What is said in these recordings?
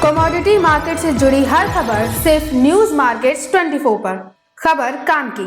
Commodity market से जुड़ी हर खबर सिर्फ न्यूज मार्केट्स 24 पर। खबर काम की।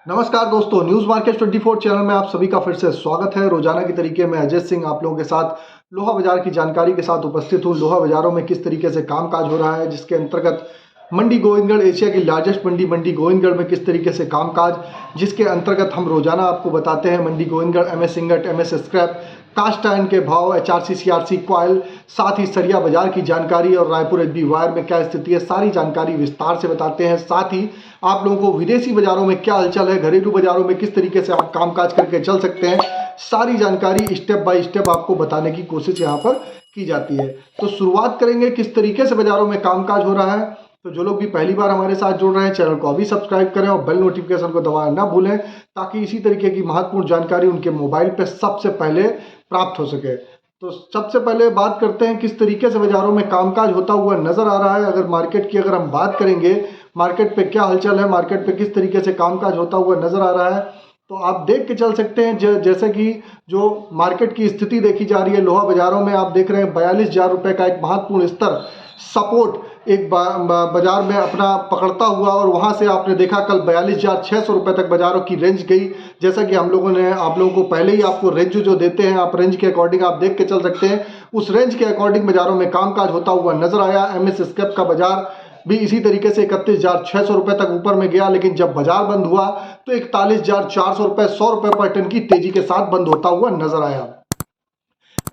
नमस्कार दोस्तों, न्यूज मार्केट 24 चैनल में आप सभी का फिर से स्वागत है। रोजाना की तरीके में अजय सिंह आप लोगों के साथ लोहा बाजार की जानकारी के साथ उपस्थित हूँ। लोहा बाजारों में किस तरीके से कामकाज हो रहा है, जिसके अंतर्गत मंडी गोविंदगढ़ एशिया की लार्जेस्ट मंडी गोविंदगढ़ में किस तरीके से कामकाज, जिसके अंतर्गत हम रोजाना आपको बताते हैं Mandi Gobindgarh, MS ingot, MS scrap, cast iron के भाव, एचआरसी, सीआरसी, कॉयल, साथ ही सरिया बाजार की जानकारी और रायपुर एचबी वायर में क्या स्थिति है, सारी जानकारी विस्तार से बताते हैं। साथ ही आप लोगों को विदेशी बाजारों में क्या हलचल है, घरेलू बाजारों में किस तरीके से आप कामकाज करके चल सकते हैं, सारी जानकारी स्टेप बाय स्टेप आपको बताने की कोशिश यहाँ पर की जाती है। तो शुरुआत करेंगे किस तरीके से बाजारों में कामकाज हो रहा है। तो जो लोग भी पहली बार हमारे साथ जुड़ रहे हैं, चैनल को अभी सब्सक्राइब करें और बेल नोटिफिकेशन को दबाना ना भूलें, ताकि इसी तरीके की महत्वपूर्ण जानकारी उनके मोबाइल पर सबसे पहले प्राप्त हो सके। तो सबसे पहले बात करते हैं किस तरीके से बाजारों में कामकाज होता हुआ नजर आ रहा है। अगर मार्केट की हम बात करेंगे, मार्केट पे क्या हलचल है, मार्केट पे किस तरीके से कामकाज होता हुआ नजर आ रहा है, तो आप देख के चल सकते हैं। जैसे कि जो मार्केट की स्थिति देखी जा रही है लोहा बाजारों में, आप देख रहे हैं 42,000 रुपये का एक महत्वपूर्ण स्तर सपोर्ट एक बाजार में अपना पकड़ता हुआ, और वहां से आपने देखा कल 42,600 रुपये तक बाजारों की रेंज गई। जैसा कि हम लोगों ने आप लोगों को पहले ही आपको रेंज जो देते हैं, आप रेंज के अकॉर्डिंग आप देख के चल सकते हैं। उस रेंज के अकॉर्डिंग बाजारों में कामकाज होता हुआ नजर आया। एमएस स्क्रैप का बाजार भी इसी तरीके से 31,600 रुपये तक ऊपर में गया, लेकिन जब बाजार बंद हुआ तो 41,400 रुपये, 100 रुपये पर टन की तेजी के साथ बंद होता हुआ नजर आया।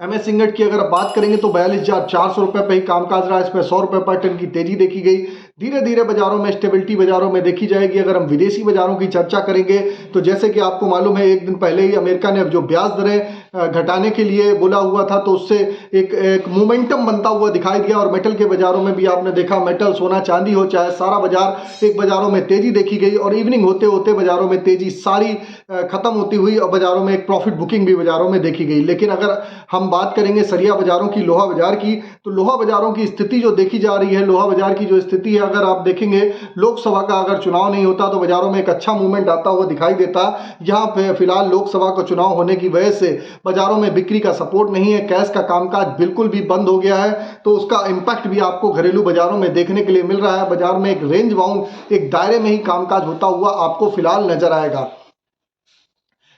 एमएस इंगट की अगर बात करेंगे तो 42,400 रुपये पे ही कामकाज रहा, इसमें 100 रुपये पर टन की तेजी देखी गई। धीरे धीरे बाजारों में स्टेबिलिटी बाजारों में देखी जाएगी। अगर हम विदेशी बाजारों की चर्चा करेंगे तो जैसे कि आपको मालूम है, एक दिन पहले ही अमेरिका ने अब जो ब्याज दरें घटाने के लिए बोला हुआ था, तो उससे एक मोमेंटम बनता हुआ दिखाई दिया। और मेटल के बाजारों में भी आपने देखा, मेटल, सोना, चांदी हो चाहे सारा बाजार एक बाजारों में तेजी देखी गई, और इवनिंग होते होते बाजारों में तेजी सारी खत्म होती हुई और बाजारों में एक प्रॉफिट बुकिंग भी बाजारों में देखी गई। लेकिन अगर हम बात करेंगे सरिया बाजारों की, लोहा बाजार की, तो लोहा बाजारों की स्थिति जो देखी जा रही है, लोहा बाजार की जो स्थिति है, अगर आप देखेंगे लोकसभा का अगर चुनाव नहीं होता तो बाजारों में एक अच्छा मूवमेंट आता हुआ दिखाई देता। यहाँ पे फिलहाल लोकसभा का चुनाव होने की वजह से बाजारों में बिक्री का सपोर्ट नहीं है, कैश का कामकाज बिल्कुल भी बंद हो गया है, तो उसका इंपैक्ट भी आपको घरेलू बाजारों में देखने के लिए मिल रहा है। बाजार में एक रेंज बाउंड, एक दायरे में ही कामकाज होता हुआ आपको फिलहाल नजर आएगा।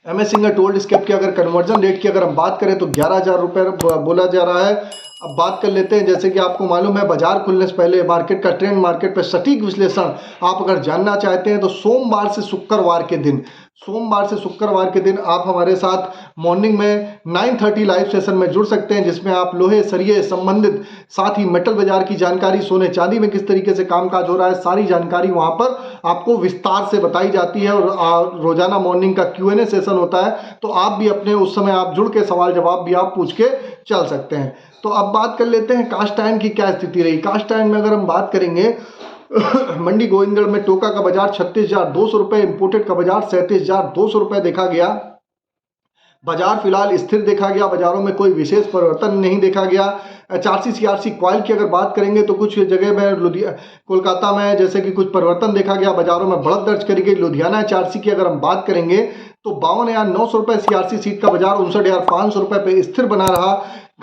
एमएस इंगट ओल्ड स्क्रैप की अगर कन्वर्जन रेट की अगर हम बात करें तो 11,000 रुपये बोला जा रहा है। अब बात कर लेते हैं, जैसे कि आपको मालूम है बाजार खुलने से पहले मार्केट का ट्रेंड, मार्केट पर सटीक विश्लेषण आप अगर जानना चाहते हैं तो सोमवार से शुक्रवार के दिन आप हमारे साथ मॉर्निंग में 9:30 लाइव सेशन में जुड़ सकते हैं, जिसमें आप लोहे सरिये संबंधित, साथ ही मेटल बाजार की जानकारी, सोने चांदी में किस तरीके से कामकाज हो रहा है, सारी जानकारी वहां पर आपको विस्तार से बताई जाती है। और रोजाना मॉर्निंग का Q&A सेशन होता है, तो आप भी अपने उस समय आप जुड़ के सवाल जवाब भी आप पूछ के चल सकते हैं। तो अब बात कर लेते हैं कास्ट आयरन की क्या स्थिति रही। कास्ट आयरन में अगर हम बात करेंगे मंडी गोविंदगढ़ में टोका का बाजार 36,200 रुपये, इंपोर्टेड का बाजार 37,200 रुपये देखा गया। बाजार फिलहाल स्थिर देखा गया, बाजारों में कोई विशेष परिवर्तन नहीं देखा गया। एचआरसी, सीआरसी, कॉयल की अगर बात करेंगे तो कुछ जगह में कोलकाता में जैसे कि कुछ परिवर्तन देखा गया, बाजारों में बढ़त दर्ज करी गई। लुधियाना एचआरसी की अगर हम बात करेंगे तो 52,900 रुपये सीआरसी सीट का बाजार 59,500 रुपये पे स्थिर बना रहा।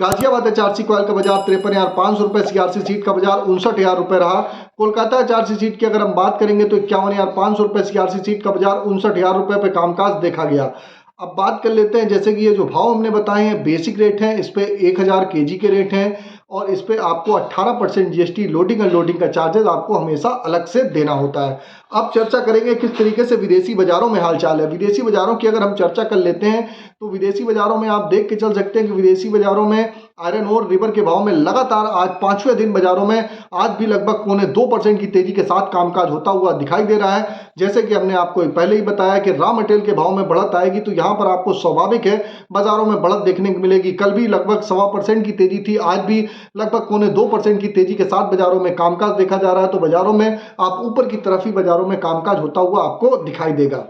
गाजियाबाद एचआरसी कॉयल का बाजार 53,500 रुपये, सीआरसी सीट का बाजार 59,000 रुपये रहा। कोलकाता एचआरसी सीट की अगर हम बात करेंगे तो 51,500 रुपये, सीआरसी सीट का बाजार 59,000 रुपये पे कामकाज देखा गया। अब बात कर लेते हैं, जैसे कि ये जो भाव हमने बताए हैं बेसिक रेट हैं, इस पे 1,000 kg के रेट हैं, और इस पे आपको 18% जीएसटी लोडिंग अनलोडिंग का चार्जेस आपको हमेशा अलग से देना होता है। अब चर्चा करेंगे किस तरीके से विदेशी बाजारों में हालचाल है। विदेशी बाजारों की अगर हम चर्चा कर लेते हैं तो विदेशी बाजारों में आप देख के चल सकते हैं कि विदेशी बाजारों में आयरन ओर रिवर के भाव में लगातार आज 5वें दिन बाजारों में आज भी लगभग 0.25% की तेजी के साथ कामकाज होता हुआ दिखाई दे रहा है। जैसे कि हमने आपको पहले ही बताया कि रॉ मटेरियल के भाव में बढ़त आएगी, तो यहाँ पर आपको स्वाभाविक है बाजारों में बढ़त देखने को मिलेगी। कल भी लगभग 1.25% की तेजी थी, आज भी लगभग 0.2% की तेजी के साथ बाजारों में कामकाज देखा जा रहा है। तो बाजारों में आप ऊपर की तरफ ही बाजारों में कामकाज होता हुआ आपको दिखाई देगा।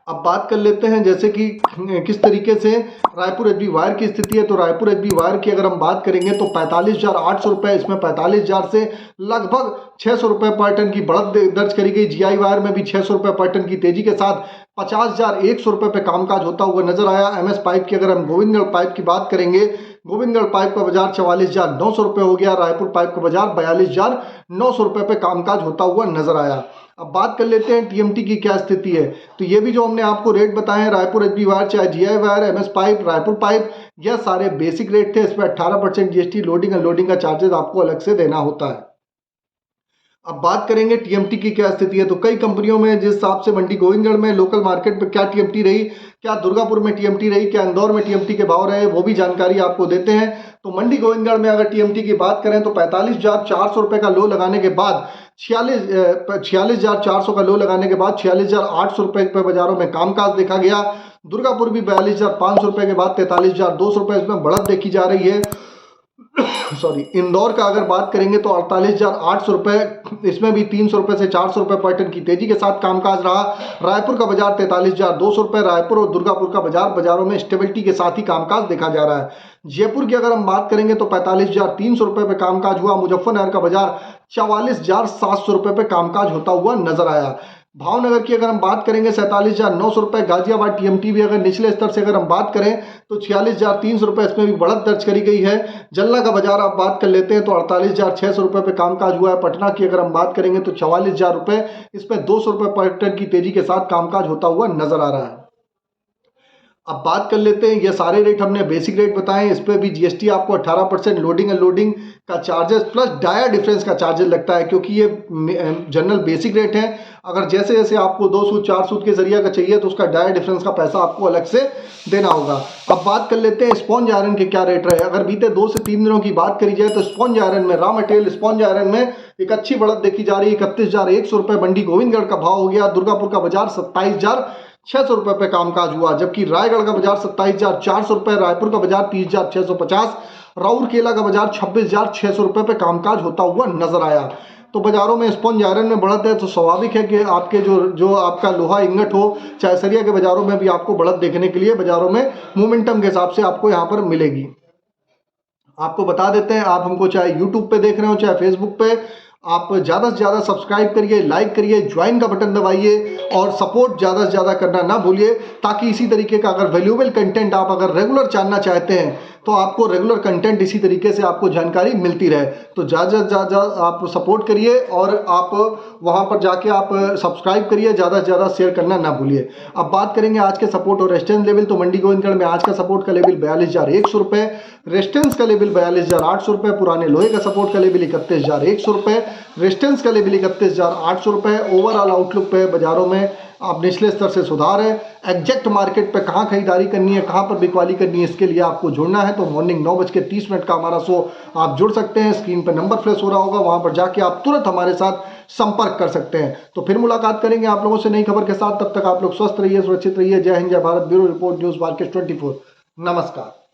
अब बात कर लेते हैं जैसे कि किस तरीके से रायपुर एचबी वायर की स्थिति है। तो रायपुर एचबी वायर की अगर हम बात करेंगे तो 45,800 रुपये, इसमें 45,000 से लगभग 600 रुपये पर टन की बढ़त दर्ज करी गई। जीआई वायर में भी 600 रुपये पर टन की तेजी के साथ 50,100 रुपये पे कामकाज होता हुआ नजर आया। MS पाइप की अगर हम गोविंदगढ़ पाइप की बात करेंगे, गोविंदगढ़ पाइप का बाजार 44,900 रुपये हो गया। रायपुर पाइप का बाजार 42,900 रुपये पे कामकाज होता हुआ नजर आया। अब बात कर लेते हैं TMT की क्या स्थिति है। तो ये भी जो हमने आपको रेट बताए हैं, रायपुर HB वायर, चाहे GI wire, MS pipe, Raipur pipe, यह सारे बेसिक रेट थे। इस पर 18% GST, लोडिंग अनलोडिंग का चार्जेस आपको अलग से देना होता है। अब बात करेंगे TMT की क्या स्थिति है। तो कई कंपनियों में जिस हिसाब से मंडी गोविंदगढ़ में लोकल मार्केट पे क्या TMT रही, क्या दुर्गापुर में TMT रही, क्या इंदौर में TMT के भाव रहे, वो भी जानकारी आपको देते हैं। तो मंडी गोविंदगढ़ में अगर TMT की बात करें तो 45,400 रुपये का लो लगाने के बाद 46,400 का लो लगाने के बाद 46,800 रुपये पे बाजारों में कामकाज देखा गया। दुर्गापुर भी 42,500 रुपये के बाद 43,200 रुपये इसमें बढ़त देखी जा रही है। सॉरी, इंदौर का अगर बात करेंगे तो 48,800 रुपये, इसमें भी 300 रुपये से 400 रुपये पर टन की तेजी के साथ कामकाज रहा। रायपुर का बाजार 43,200 रुपये, रायपुर और दुर्गापुर का बाजारों में स्टेबिलिटी के साथ ही कामकाज देखा जा रहा है। जयपुर की अगर हम बात करेंगे तो 45,300 रुपये पे कामकाज हुआ। मुजफ्फरनगर का बाजार 44,700 रुपये पे कामकाज होता हुआ नजर आया। भावनगर की अगर हम बात करेंगे 47,900 रुपये। गाजियाबाद TMT भी अगर निचले स्तर से अगर हम बात करें तो 46,300 रुपये, इसमें भी बढ़त दर्ज करी गई है। जलना का बाजार आप बात कर लेते हैं तो 48,600 रुपये पे कामकाज हुआ है। पटना की अगर हम बात करेंगे तो 44,000 रुपये, इसमें 200 रुपये पर टन की तेजी के साथ कामकाज होता हुआ नजर आ रहा है। अब बात कर लेते हैं, ये सारे रेट हमने बेसिक रेट बताए, इस पर भी GST आपको 18%, लोडिंग अनलोडिंग का चार्जेस प्लस डाया डिफरेंस का चार्जेस लगता है, क्योंकि ये जनरल बेसिक रेट है। अगर जैसे जैसे आपको 2 सूद 4 सूद के जरिए का चाहिए तो उसका डाया डिफरेंस का पैसा आपको अलग से देना होगा। अब बात कर लेते हैं स्पॉन्ज आयरन के क्या रेट रहे। अगर बीते 2 से 3 दिनों की बात करी जाए तो स्पॉन्ज आयरन में, रॉ मटेरियल स्पॉन्ज आयरन में एक अच्छी बढ़त देखी जा रही है। 31,100 रुपये मंडी गोविंदगढ़ का भाव हो गया। दुर्गापुर का बाजार 27,600 रुपये पे कामकाज हुआ, जबकि रायगढ़ का बाजार 27,400 रुपये, रायपुर का बाजार 30,650, राउरकेला का बाजार 26,600 रुपये पे कामकाज होता हुआ नजर आया। तो बाजारों में स्पॉन्ज आयरन में बढ़त है तो स्वाभाविक है कि आपके जो आपका लोहा इंगट हो, चाहे सरिया के बाजारों में भी आपको बढ़त देखने के लिए बाजारों में मोमेंटम के हिसाब से आपको यहाँ पर मिलेगी। आपको बता देते हैं, आप हमको चाहे यूट्यूब पे देख रहे हो चाहे फेसबुक पे, आप ज़्यादा से ज़्यादा सब्सक्राइब करिए, लाइक करिए, ज्वाइन का बटन दबाइए और सपोर्ट ज़्यादा से ज़्यादा करना ना भूलिए, ताकि इसी तरीके का अगर वैल्यूएबल कंटेंट आप अगर रेगुलर जानना चाहते हैं तो आपको रेगुलर कंटेंट इसी तरीके से आपको जानकारी मिलती रहे। तो ज़्यादा आप सपोर्ट करिए और आप वहाँ पर जाके आप सब्सक्राइब करिए, ज़्यादा से ज़्यादा शेयर करना ना भूलिए। अब बात करेंगे आज के सपोर्ट और रेजिस्टेंस लेवल। तो मंडी गोविंदगढ़ में आज का सपोर्ट का लेवल 42,100 रुपये, रेजिस्टेंस का लेवल 42,800 रुपये, पुराने लोहे का सपोर्ट का लेवल 31,100 रुपये, रेजिस्टेंस का लेवल 31,800 रुपये। ओवरऑल आउटलुक पे बाजारों में आप निचले स्तर से सुधार है। एग्जैक्ट मार्केट पे कहाँ खरीदारी करनी है, कहाँ पर बिकवाली करनी है, इसके लिए आपको जुड़ना है तो मॉर्निंग 9:30 का हमारा शो आप जुड़ सकते हैं। स्क्रीन पर नंबर फ्लैश हो रहा होगा, वहां पर जाके आप तुरंत हमारे साथ संपर्क कर सकते हैं। तो फिर मुलाकात करेंगे आप लोगों से नई खबर के साथ। तब तक आप लोग स्वस्थ रहिए, सुरक्षित रहिए। जय हिंद, जय Bharat. Bureau report, news market 24। नमस्कार।